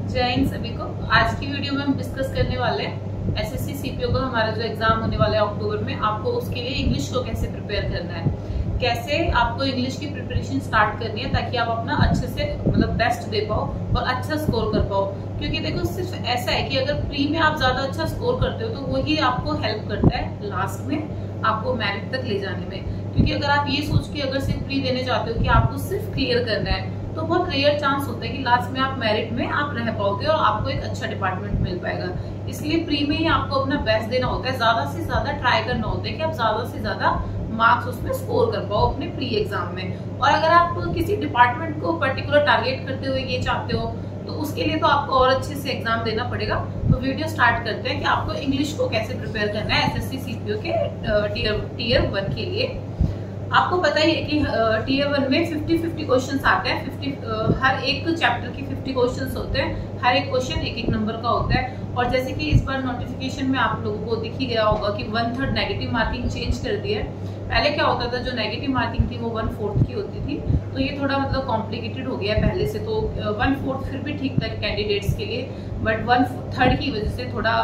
जय हिंद सभी को। आज की वीडियो में हम डिस्कस करने वाले हैं एसएससी सीपीओ का हमारा जो एग्जाम होने वाला है अक्टूबर में, आपको उसके लिए इंग्लिश को कैसे प्रिपेयर करना है, कैसे आपको इंग्लिश की प्रिपरेशन स्टार्ट करनी है ताकि आप अपना अच्छे से बेस्ट दे पाओ और अच्छा स्कोर कर पाओ। क्योंकि देखो सिर्फ ऐसा है कि अगर प्री में आप ज्यादा अच्छा स्कोर करते हो तो वही आपको हेल्प करता है लास्ट में आपको मैरिट तक ले जाने में। क्योंकि अगर आप ये सोच के अगर सिर्फ प्री देने चाहते हो कि आपको सिर्फ क्लियर करना है तो बहुत रेयर चांस होता है कि लास्ट में आप मेरिट में आप रह पाओगे और आपको एक अच्छा डिपार्टमेंट मिल पाएगा। इसलिए प्री में ही आपको अपना बेस्ट देना होता है, ज्यादा से ज्यादा ट्राई करना होता है कि आप ज्यादा से ज्यादा मार्क्स उसमें स्कोर कर पाओ अपने प्री एग्जाम में। और अगर आप किसी डिपार्टमेंट को पर्टिकुलर टारगेट करते हुए ये चाहते हो तो उसके लिए तो आपको और अच्छे से एग्जाम देना पड़ेगा। तो वीडियो स्टार्ट करते हैं कि आपको इंग्लिश को कैसे प्रिपेयर करना है एसएससी सीपीओ के टीयर 1 के लिए। आपको पता ही है कि टीयर 1 में 50-50 क्वेश्चंस आते हैं। हर एक चैप्टर की 50 क्वेश्चंस होते हैं, हर एक क्वेश्चन एक एक नंबर का होता है। और जैसे कि इस बार नोटिफिकेशन में आप लोगों को दिख ही गया होगा कि 1/3 नेगेटिव मार्किंग चेंज कर दी है। पहले क्या होता था, जो नेगेटिव मार्किंग थी वो 1/4 की होती थी, तो ये थोड़ा कॉम्प्लिकेटेड हो गया है पहले से। तो 1/4 फिर भी ठीक था कैंडिडेट्स के लिए, बट 1/3 की वजह से थोड़ा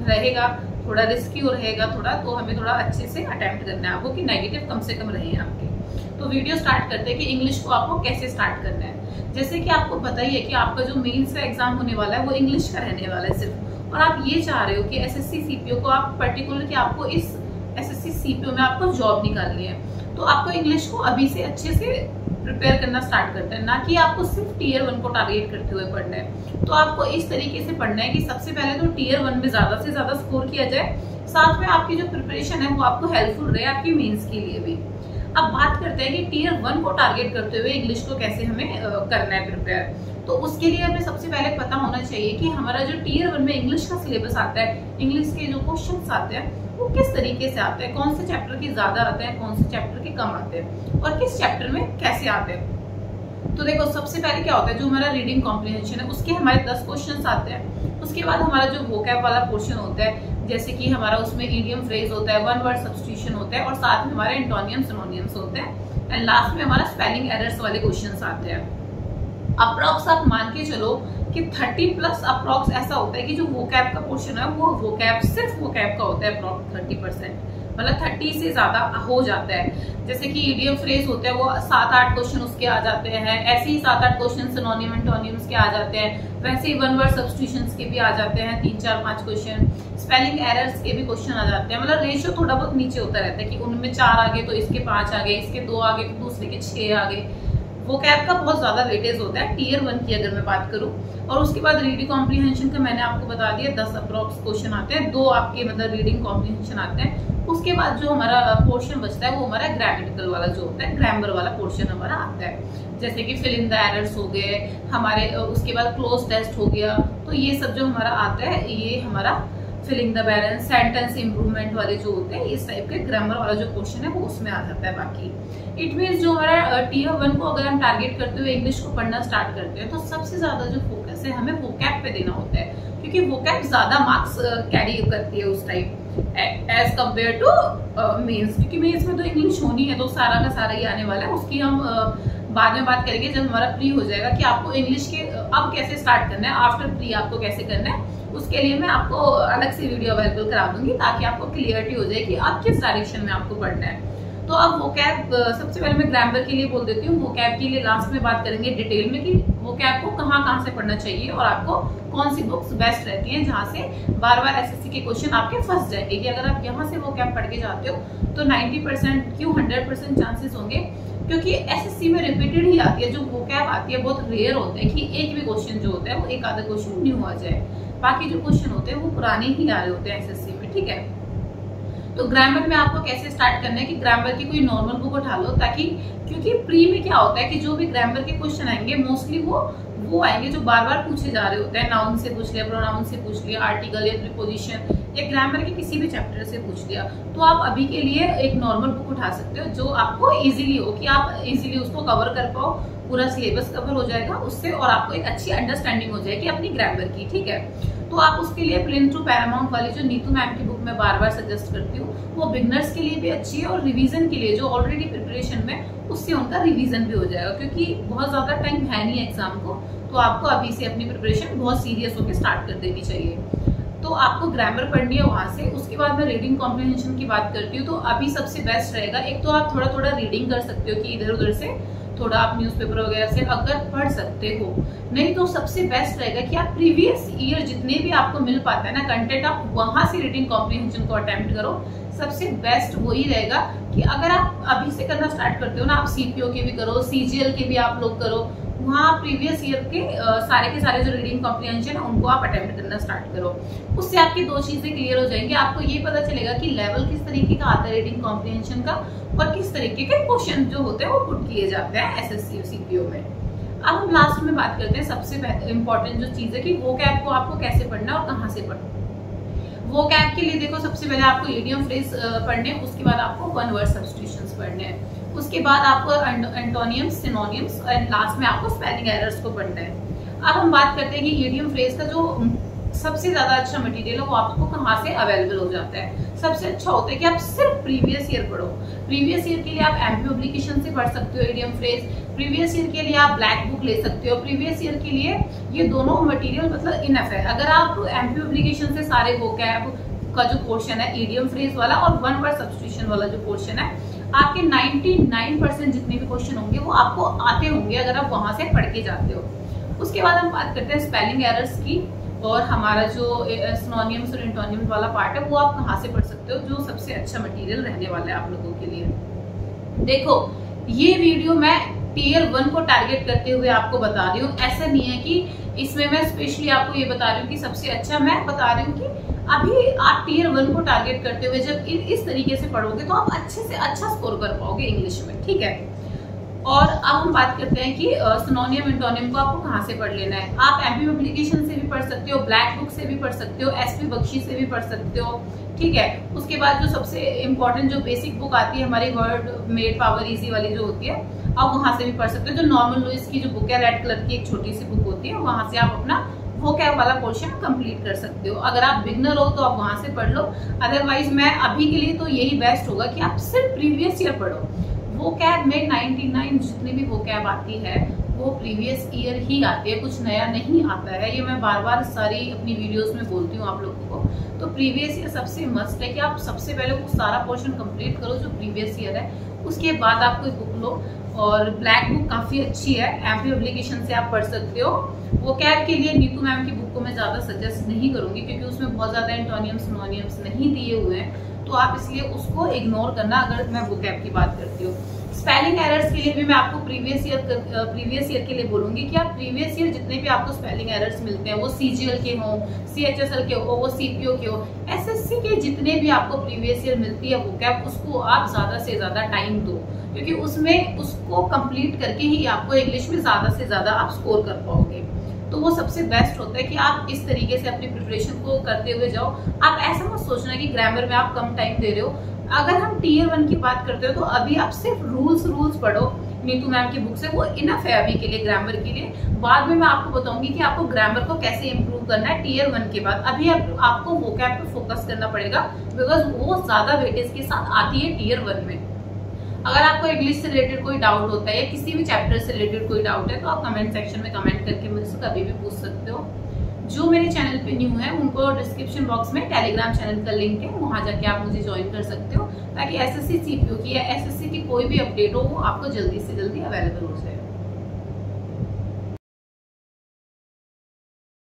रहेगा, थोड़ा रिस्की और रहेगा थोड़ा, तो हमें थोड़ा अच्छे से अटेम्प्ट करना है आपको कि नेगेटिव कम से कम रहे आपके। तो वीडियो स्टार्ट करते हैं कि इंग्लिश को आपको कैसे स्टार्ट करना है। जैसे कि आपको पता ही है कि आपका जो मेंस का एग्जाम होने वाला है वो इंग्लिश का रहने वाला है सिर्फ, और आप ये चाह रहे हो कि एसएससी सीपीओ को आप पर्टिकुलर कि आपको इस एसएससी सीपीओ में आपको जॉब निकालनी है, तो आपको इंग्लिश को अभी से अच्छे से प्रिपेयर करना स्टार्ट करते हैं, ना कि आपको सिर्फ टीयर 1 को टारगेट करते हुए पढ़ना है। तो आपको इस तरीके से पढ़ना है कि सबसे पहले तो टीयर 1 में ज्यादा से ज्यादा स्कोर किया जाए, साथ में आपकी जो प्रिपरेशन है वो आपको हेल्पफुल रहे आपकी मेंस के लिए भी। अब बात करते हैं कि टीयर 1 को टारगेट करते हुए इंग्लिश को कैसे हमें करना है प्रिपेयर। तो उसके लिए हमें सबसे पहले पता होना चाहिए कि हमारा जो टीयर 1 में इंग्लिश का सिलेबस आता है, इंग्लिश के जो क्वेश्चन आते हैं वो किस तरीके से आते हैं, कौन से चैप्टर के ज्यादा आते हैं, कौन से चैप्टर के कम आते हैं और किस चैप्टर में कैसे आते हैं। तो देखो सबसे पहले क्या होता है, जो हमारा रीडिंग कॉम्प्रिहेंशन है उसके हमारे 10 क्वेश्चन आते हैं। उसके बाद हमारा जो वोकैब वाला पोर्शन होता है, जैसे कि हमारा उसमें इडियम फ्रेज होता है, वन वर्ड सब्स्टिट्यूशन होता है और साथ में हमारे एंटोनियम सिनोनियम्स होते हैं, एंड लास्ट में हमारा स्पेलिंग एरर्स वाले क्वेश्चंस आते हैं। अप्रॉक्स आप मान के चलो कि 30+ अप्रॉक्स ऐसा होता है कि जो वोकैब का पोर्शन है वो वोकैब सिर्फ वोकैब का होता है अप्रॉक्स 30%, 30 से ज्यादा हो जाता है। जैसे कि इडियम फ्रेज होता है वो 7-8 क्वेश्चन उसके आ जाते हैं, ऐसे ही 7-8 क्वेश्चन सिनोनिम एंटोनिम्स के आ जाते हैं, वैसे ही वन वर्ड सब्स्टिट्यूशंस के भी आ जाते हैं 3-4-5 क्वेश्चन, स्पेलिंग एरर्स के भी क्वेश्चन आ जाते हैं। रेशियो थोड़ा बहुत नीचे होता रहता है कि उनमें 4 आ गए तो इसके 5 आ गए, इसके 2 आ गए तो दूसरे के 6 आ गए। वोकैब का बहुत ज्यादा वेटेज होता है टीयर 1 की अगर मैं बात करूं। और उसके बाद रीडिंग कॉम्प्रिहेंशन का मैंने आपको बता दिया 10 अप्रॉक्स क्वेश्चन आते हैं, 2 आपके रीडिंग कॉम्प्रिहेंशन आते हैं। उसके बाद जो हमारा पोर्शन बचता है वो हमारा ग्रामेटिकल वाला जो होता है, ग्रामर वाला पोर्शन हमारा आता है, जैसे कि फिल इन द एरर्स हो गए हमारे, उसके बाद क्लोज टेस्ट हो गया। तो ये सब जो हमारा आता है ये हमारा filling the balance, sentence improvement वाले जो होते हैं, इस टाइप के ग्रामर वाला जो क्वेश्चन है वो उसमें आ जाता है। बाकी इट मीन्स जो हमारा टीयर 1 को अगर हम टारगेट करते हुए इंग्लिश को पढ़ना स्टार्ट करते हैं तो सबसे ज्यादा जो फोकस है हमें वोकैब पे देना होता है, क्योंकि वोकैब ज्यादा मार्क्स कैरी करती है उस time as compare to mens. क्योंकि मेंस में तो इंग्लिश होनी है तो सारा का सारा ही आने वाला है, उसकी हम बाद में बात करेंगे जब हमारा प्री हो जाएगा कि आपको इंग्लिश के अब कैसे स्टार्ट करना है, आफ्टर प्री आपको कैसे करना है। उसके लिए मैं आपको अलग से वीडियो अवेलेबल करा दूंगी ताकि आपको क्लियरिटी हो जाए कि अब किस डायरेक्शन में आपको पढ़ना है। तो अब वोकैब सबसे पहले मैं ग्रामर के लिए बोल देती हूँ, वोकैब के लिए लास्ट में बात करेंगे डिटेल में कि वोकैब को कहाँ से पढ़ना चाहिए और आपको कौन सी बुक्स बेस्ट रहती हैं जहाँ से बार बार एसएससी के क्वेश्चन आपके फंस जाएंगे। कि अगर आप यहाँ से वोकैब पढ़ के जाते हो तो 90% क्यों 100% चांसेस होंगे, क्योंकि एसएससी में रिपीटेड ही आती है। जो वोकैब आती है बहुत रेयर होते हैं कि एक भी क्वेश्चन जो होता है वो एक आधा क्वेश्चन न्यू आ जाए, बाकी जो क्वेश्चन होते हैं वो पुराने ही आ रहे होते हैं एसएससी में। ठीक है, तो ग्रामर में आपको कैसे स्टार्ट करना है कि ग्रामर की कोई नॉर्मल बुक उठा लो, ताकि क्योंकि प्री में क्या होता है कि जो भी ग्रामर के क्वेश्चन आएंगे मोस्टली वो आएंगे जो बार बार पूछे जा रहे होते हैं। नाउन से पूछ लिया, प्रोनाउन से पूछ लिया, आर्टिकल या प्रीपोजिशन या ग्रामर के किसी भी चैप्टर से पूछ लिया। तो आप अभी के लिए एक नॉर्मल बुक उठा सकते हो जो आपको इजीली हो कि आप इजीली उसको कवर कर पाओ, पूरा सिलेबस कवर हो जाएगा उससे और आपको एक अच्छी अंडरस्टैंडिंग हो जाएगी अपनी ग्रामर की। ठीक है, तो आप उसके लिए प्लेन थ्रू पैरामाउंट वाली जो नीतू मैम की बुक मैं बार बार सजेस्ट करती हूँ, वो बिगनर्स के लिए भी अच्छी है और रिवीजन के लिए जो ऑलरेडी प्रिपरेशन में उससे उनका रिवीजन भी हो जाएगा, क्योंकि बहुत ज्यादा टाइम है नहीं एग्जाम को। तो आपको अभी से अपनी प्रिपरेशन बहुत सीरियस होकर स्टार्ट कर देनी चाहिए। तो आपको ग्रामर पढ़नी है वहां से। उसके बाद मैं रीडिंग कॉम्प्रिहेंशन की बात करती हूँ। तो अभी सबसे बेस्ट रहेगा, एक तो आप थोड़ा थोड़ा रीडिंग कर सकते हो कि इधर उधर से थोड़ा आप न्यूज़पेपर वगैरह से अगर पढ़ सकते हो, नहीं तो सबसे बेस्ट रहेगा कि आप प्रीवियस ईयर जितने भी आपको मिल पाता है ना कंटेंट, आप वहां से रीडिंग कॉम्प्रिहेंशन को अटेम्प्ट करो। सबसे बेस्ट वही रहेगा कि अगर आप अभी से करना स्टार्ट करते हो ना, आप सीपीओ के भी करो, सीजीएल के भी आप लोग करो, वहाँ प्रीवियस ईयर के सारे जो रीडिंग कॉम्प्रिहेंशन है उनको आप अटेम्प्ट करना स्टार्ट करो। उससे आपकी दो चीजें क्लियर हो जाएंगी। आपको ये पता चलेगा कि लेवल किस तरीके का आता है रीडिंग कॉम्प्रिहेंशन का और किस तरीके के क्वेश्चन जो होते हैं वो पुट किए जाते हैं एसएससी और सीपीओ में। अब हम लास्ट में बात करते हैं सबसे इम्पोर्टेंट जो चीज है कि वोकैब को आपको कैसे पढ़ना और कहाँ से पढ़ना। वोकैब के लिए देखो, सबसे पहले आपको इडियम फ्रेज पढ़ने, उसके बाद आपको वन वर्ड सब्स्टिट्यूशंस पढ़ने हैं, उसके बाद आपको एंटोनियम्स, सिनोनियम्स एंड लास्ट में आपको स्पेलिंग एरर्स को पढ़ना है। अब हम बात करते हैं कि इडियम फ्रेज का जो सबसे ज्यादा अच्छा मटेरियल है वो आपको कहाँ से अवेलेबल हो जाता है। सबसे अच्छा होता है कि आप सिर्फ प्रीवियस ईयर पढ़ो। प्रीवियस ईयर के लिए आप एमपी पब्लिकेशन से पढ़ सकते हो इडियम फ्रेज, प्रीवियस ईयर के लिए आप ब्लैक बुक ले सकते हो। प्रीवियस ईयर के लिए ये दोनों मटेरियल मतलब इनफ है। अगर आप एमपी पब्लिकेशन से सारे वोकैब का जो पोर्शन है इडियम फ्रेज वाला और वन वर्ड सब्स्टिट्यूशन वाला जो पोर्शन है, आपके 99% जितने भी क्वेश्चन होंगे वो आपको आते होंगे अगर आप वहां से पढ़ के जाते हो। उसके बाद हम बात करते हैं स्पेलिंग एरर्स की, और हमारा जो सिनोनियम्स और एंटोनियम्स वाला पार्ट है वो आप कहाँ से पढ़ सकते हो, जो सबसे अच्छा मटेरियल रहने वाला है आप लोगों के लिए। देखो, ये वीडियो मैं टीयर 1 को टारगेट करते हुए आपको बता रही हूँ। ऐसा नहीं है कि इसमें मैं स्पेशली आपको ये बता रही हूँ कि सबसे अच्छा, मैं बता रही हूँ कि अभी आप टीयर 1 को टारगेट करते हुए जब इस तरीके से पढ़ोगे तो आप अच्छे से अच्छा स्कोर कर पाओगे इंग्लिश में, ठीक है। और अब हम बात करते हैं कि सिनोनियम एंटोनियम को आपको कहाँ से पढ़ लेना है। आप एमपी पब्लिकेशन से भी पढ़ सकते हो, ब्लैक बुक से भी पढ़ सकते हो, एसपी बख्शी से भी पढ़ सकते हो, ठीक है। उसके बाद जो सबसे इम्पोर्टेंट जो बेसिक बुक आती है हमारी वर्ड मेड पावर इजी वाली जो होती है, आप वहां से भी पढ़ सकते हो। जो नॉर्मल लुइस की जो बुक है रेड कलर की एक छोटी सी बुक होती है, वहां से आप अपना वोकैब वाला पोर्शन कंप्लीट कर सकते हो। अगर आप बिगनर हो तो आप वहां से पढ़ लो, अदरवाइज मैं अभी के लिए तो यही बेस्ट होगा कि आप सिर्फ प्रीवियस ईयर पढ़ो। वोकैब में 99 जितनी भी वोकैब आती है वो प्रीवियस ईयर ही आती है, कुछ नया नहीं आता है। ये मैं बार बार सारी अपनी वीडियोस में बोलती हूँ आप लोगों को। तो प्रीवियस ईयर सबसे मस्ट है कि आप सबसे पहले वो सारा पोर्शन कंप्लीट करो जो प्रीवियस ईयर है, उसके बाद आप कोई बुक लो। और ब्लैक बुक काफी अच्छी है, एमपी पब्लिकेशन से आप पढ़ सकते हो। वोकैब के लिए नीतू मैम की बुक को मैं ज्यादा सजेस्ट नहीं करूंगी क्योंकि उसमें बहुत ज्यादा एंटोनियम्स सिनोनियम्स नहीं दिए हुए हैं, तो आप इसलिए उसको इग्नोर करना अगर मैं वोकैब की बात करती हूँ। स्पेलिंग एरर्स के लिए भी मैं आपको प्रीवियस ईयर के लिए बोलूंगी कि आप प्रीवियस ईयर जितने भी आपको स्पेलिंग एरर्स मिलते हैं, वो सीजीएल के हो, सीएचएसएल के हो, वो सीपीओ के हो, एसएससी के जितने भी आपको प्रीवियस ईयर मिलती है वोकैब, उसको आप ज्यादा से ज्यादा टाइम दो, क्योंकि उसमें उसको कंप्लीट करके ही आपको इंग्लिश में ज्यादा से ज्यादा आप स्कोर कर पाओगे। तो वो सबसे बेस्ट होता है कि आप इस तरीके से अपनी प्रिपरेशन को करते हुए जाओ। आप ऐसा मत सोचना कि ग्रामर में आप कम टाइम दे रहे हो। अगर हम टीयर 1 की बात करते हो तो अभी आप सिर्फ रूल्स पढ़ो नीतू मैम की बुक से, वो इनफ है अभी के लिए ग्रामर के लिए। बाद में मैं आपको बताऊंगी कि आपको ग्रामर को कैसे इंप्रूव करना है टीयर 1 के बाद। अभी आपको वोकैब पे फोकस करना पड़ेगा बिकॉज वो ज्यादा वेटेज के साथ आती है टीयर 1 में। अगर आपको इंग्लिश से रिलेटेड कोई डाउट होता है या किसी भी चैप्टर से रिलेटेड कोई डाउट है तो आप कमेंट सेक्शन में कमेंट करके मुझसे कभी भी पूछ सकते हो। जो मेरे चैनल पे न्यू है उनको डिस्क्रिप्शन बॉक्स में टेलीग्राम चैनल का लिंक है, वहां जाके आप मुझे ज्वाइन कर सकते हो ताकि एसएससी सीपीओ की या एसएससी की कोई भी अपडेट हो वो आपको जल्दी से जल्दी अवेलेबल हो जाए।